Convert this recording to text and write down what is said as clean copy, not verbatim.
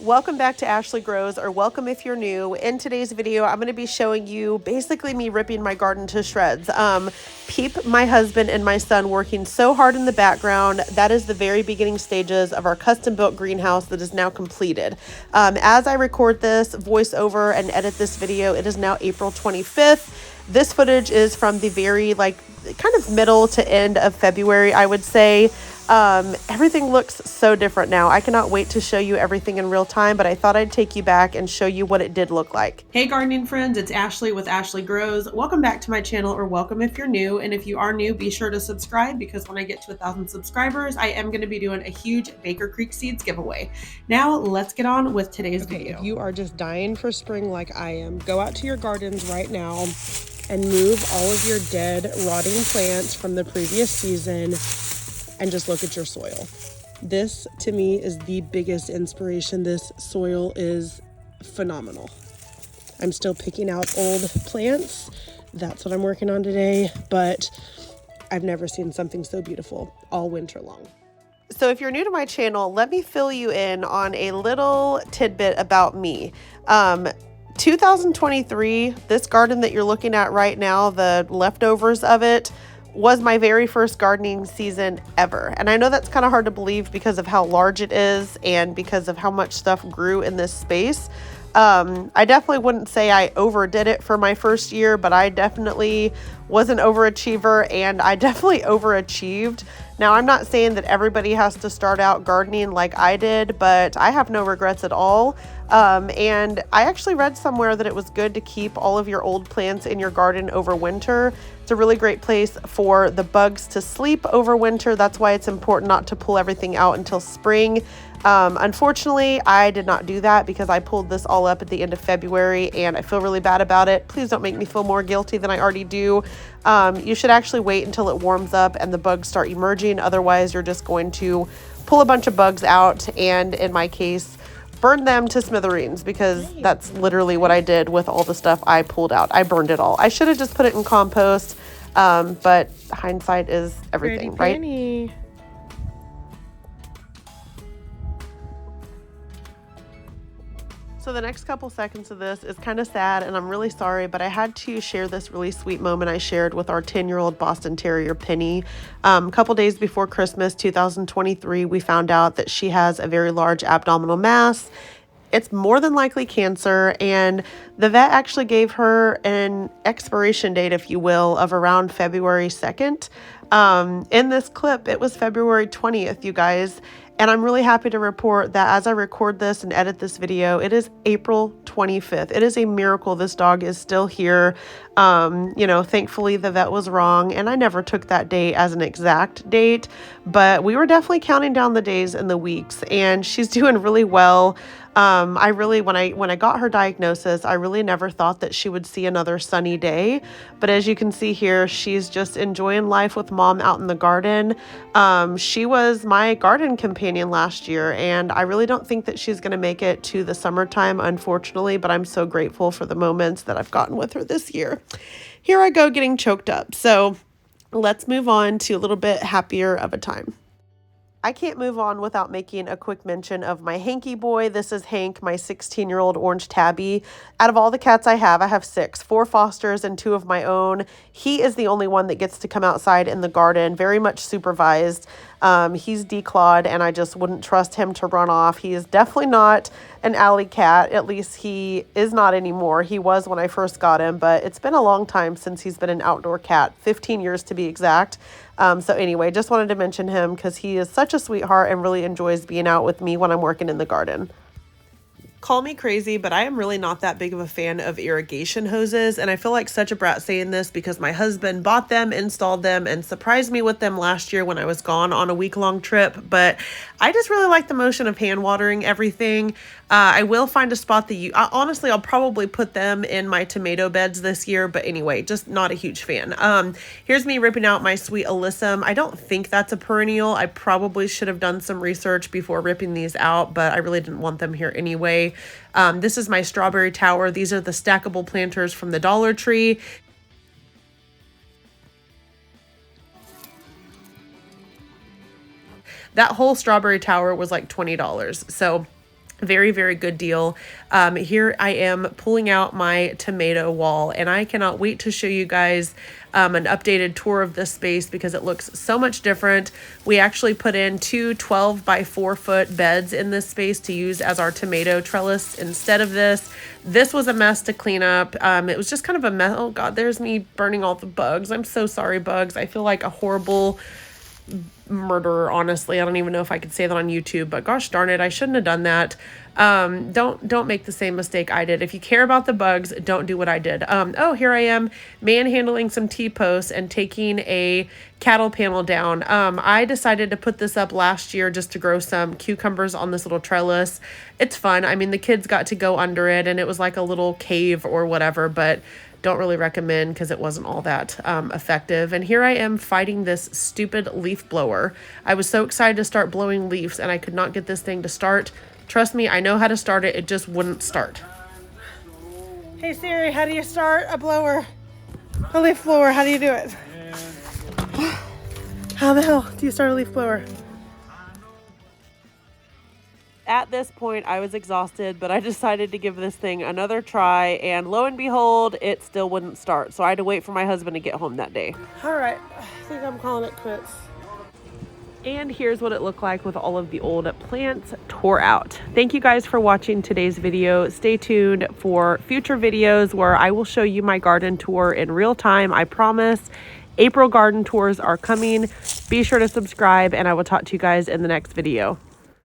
Welcome back to Ashley Grows, or welcome if you're new. In today's video, I'm going to be showing you basically me ripping my garden to shreds. Peep my husband and my son working so hard in the background. That is the very beginning stages of our custom built greenhouse that is now completed. As I record this, voiceover, and edit this video, it is now April 25th. This footage is from the very kind of middle to end of February, I would say. Everything looks so different now. I cannot wait to show you everything in real time, but I thought I'd take you back and show you what it did look like. Hey gardening friends, it's Ashley with Ashley Grows. Welcome back to my channel, or welcome if you're new. And if you are new, be sure to subscribe, because when I get to 1,000 subscribers, I am going to be doing a huge Baker Creek Seeds giveaway. Now let's get on with today's video. If you are just dying for spring like I am, go out to your gardens right now and move all of your dead, rotting plants from the previous season and just look at your soil. This to me is the biggest inspiration. This soil is phenomenal. I'm still picking out old plants. That's what I'm working on today, but I've never seen something so beautiful all winter long. So if you're new to my channel, let me fill you in on a little tidbit about me. 2023, this garden that you're looking at right now, the leftovers of it, was my very first gardening season ever. And I know that's kind of hard to believe because of how large it is and because of how much stuff grew in this space. I definitely wouldn't say I overdid it for my first year, but I definitely was an overachiever and I definitely overachieved. Now, I'm not saying that everybody has to start out gardening like I did, but I have no regrets at all. And I actually read somewhere that it was good to keep all of your old plants in your garden over winter. It's a really great place for the bugs to sleep over winter. That's why it's important not to pull everything out until spring. Unfortunately, I did not do that because I pulled this all up at the end of February and I feel really bad about it. Please don't make me feel more guilty than I already do. You should actually wait until it warms up and the bugs start emerging. Otherwise, you're just going to pull a bunch of bugs out and, in my case, burn them to smithereens, because that's literally what I did with all the stuff I pulled out. I burned it all. I should have just put it in compost, but hindsight is everything, right? So the next couple seconds of this is kind of sad, and I'm really sorry, but I had to share this really sweet moment I shared with our 10-year-old Boston Terrier, Penny. A couple days before Christmas 2023, we found out that she has a very large abdominal mass. It's more than likely cancer, and the vet actually gave her an expiration date, if you will, of around February 2nd. In this clip, it was February 20th, you guys. And I'm really happy to report that as I record this and edit this video, it is April 25th. It is a miracle this dog is still here. Thankfully the vet was wrong and I never took that date as an exact date, but we were definitely counting down the days and the weeks, and she's doing really well. When I got her diagnosis, I really never thought that she would see another sunny day. But as you can see here, she's just enjoying life with mom out in the garden. She was my garden companion last year, and I really don't think that she's going to make it to the summertime, unfortunately, but I'm so grateful for the moments that I've gotten with her this year. Here I go getting choked up. So let's move on to a little bit happier of a time. I can't move on without making a quick mention of my Hanky boy. This is Hank, my 16-year-old orange tabby. Out of all the cats I have 6, 4 fosters and 2 of my own. He is the only one that gets to come outside in the garden, very much supervised. He's declawed, and I just wouldn't trust him to run off. He is definitely not an alley cat. At least he is not anymore. He was when I first got him, but it's been a long time since he's been an outdoor cat, 15 years to be exact. So anyway, just wanted to mention him because he is such a sweetheart and really enjoys being out with me when I'm working in the garden. Call me crazy, but I am really not that big of a fan of irrigation hoses, and I feel like such a brat saying this because my husband bought them, installed them, and surprised me with them last year when I was gone on a week-long trip, but I just really like the motion of hand watering everything. I will find a spot that honestly, I'll probably put them in my tomato beds this year, but anyway, just not a huge fan. Here's me ripping out my sweet alyssum. I don't think that's a perennial. I probably should have done some research before ripping these out, but I really didn't want them here anyway. This is my strawberry tower. These are the stackable planters from the Dollar Tree. That whole strawberry tower was like $20. So Very, very good deal. Here I am pulling out my tomato wall, and I cannot wait to show you guys an updated tour of this space because it looks so much different. We actually put in two 12 by 4 foot beds in this space to use as our tomato trellis instead of this. This was a mess to clean up. It was just kind of a mess. Oh God, there's me burning all the bugs. I'm so sorry, bugs. I feel like a horrible murderer, honestly. I don't even know if I could say that on YouTube, but gosh darn it, I shouldn't have done that. Don't make the same mistake I did. If you care about the bugs, don't do what I did. Oh, here I am manhandling some T-posts and taking a cattle panel down. I decided to put this up last year just to grow some cucumbers on this little trellis. It's fun. I mean, the kids got to go under it and it was like a little cave or whatever, but don't really recommend because it wasn't all that effective. And here I am fighting this stupid leaf blower. I was so excited to start blowing leaves and I could not get this thing to start. Trust me, I know how to start it. It just wouldn't start. Hey Siri, how do you start a blower? A leaf blower, how do you do it? How the hell do you start a leaf blower? At this point, I was exhausted, but I decided to give this thing another try, and lo and behold, it still wouldn't start. So I had to wait for my husband to get home that day. All right, I think I'm calling it quits. And here's what it looked like with all of the old plants tore out. Thank you guys for watching today's video. Stay tuned for future videos where I will show you my garden tour in real time. I promise. April garden tours are coming. Be sure to subscribe, and I will talk to you guys in the next video.